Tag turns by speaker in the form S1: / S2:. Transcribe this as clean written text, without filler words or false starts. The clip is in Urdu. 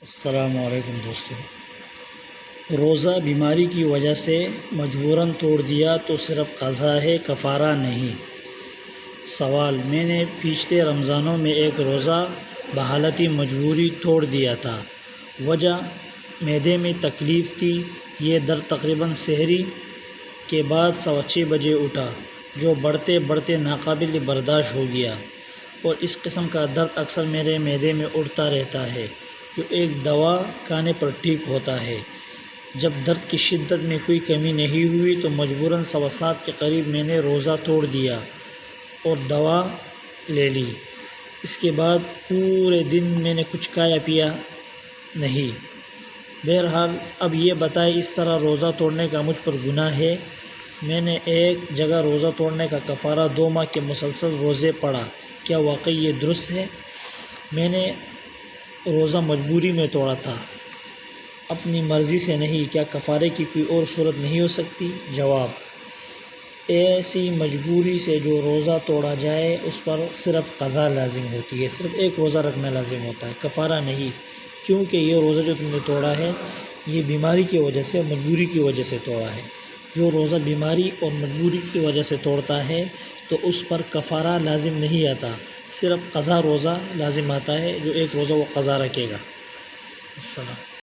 S1: السلام علیکم دوستو، روزہ بیماری کی وجہ سے مجبوراً توڑ دیا تو صرف قضا ہے، کفارہ نہیں۔ سوال: میں نے پچھلے رمضانوں میں ایک روزہ بحالتی مجبوری توڑ دیا تھا۔ وجہ معدے میں تکلیف تھی۔ یہ درد تقریباً سحری کے بعد 6:15 بجے اٹھا، جو بڑھتے بڑھتے ناقابل برداشت ہو گیا، اور اس قسم کا درد اکثر میرے معدے میں اٹھتا رہتا ہے، جو ایک دوا کھانے پر ٹھیک ہوتا ہے۔ جب درد کی شدت میں کوئی کمی نہیں ہوئی تو مجبوراً 7:15 کے قریب میں نے روزہ توڑ دیا اور دوا لے لی۔ اس کے بعد پورے دن میں نے کچھ کھایا پیا نہیں۔ بہرحال اب یہ بتائیں، اس طرح روزہ توڑنے کا مجھ پر گناہ ہے؟ میں نے ایک جگہ روزہ توڑنے کا کفارہ 2 ماہ کے مسلسل روزے پڑھا۔ کیا واقعی یہ درست ہے؟ میں نے روزہ مجبوری میں توڑا تھا، اپنی مرضی سے نہیں۔ کیا کفارے کی کوئی اور صورت نہیں ہو سکتی؟ جواب: ایسی مجبوری سے جو روزہ توڑا جائے اس پر صرف قضا لازم ہوتی ہے، صرف ایک روزہ رکھنا لازم ہوتا ہے، کفارہ نہیں، کیونکہ یہ روزہ جو تم نے توڑا ہے یہ بیماری کی وجہ سے اور مجبوری کی وجہ سے توڑا ہے۔ جو روزہ بیماری اور مجبوری کی وجہ سے توڑتا ہے تو اس پر کفارہ لازم نہیں آتا، صرف قضا روزہ لازم آتا ہے، جو ایک روزہ وہ قضا رکھے گا۔ السلام۔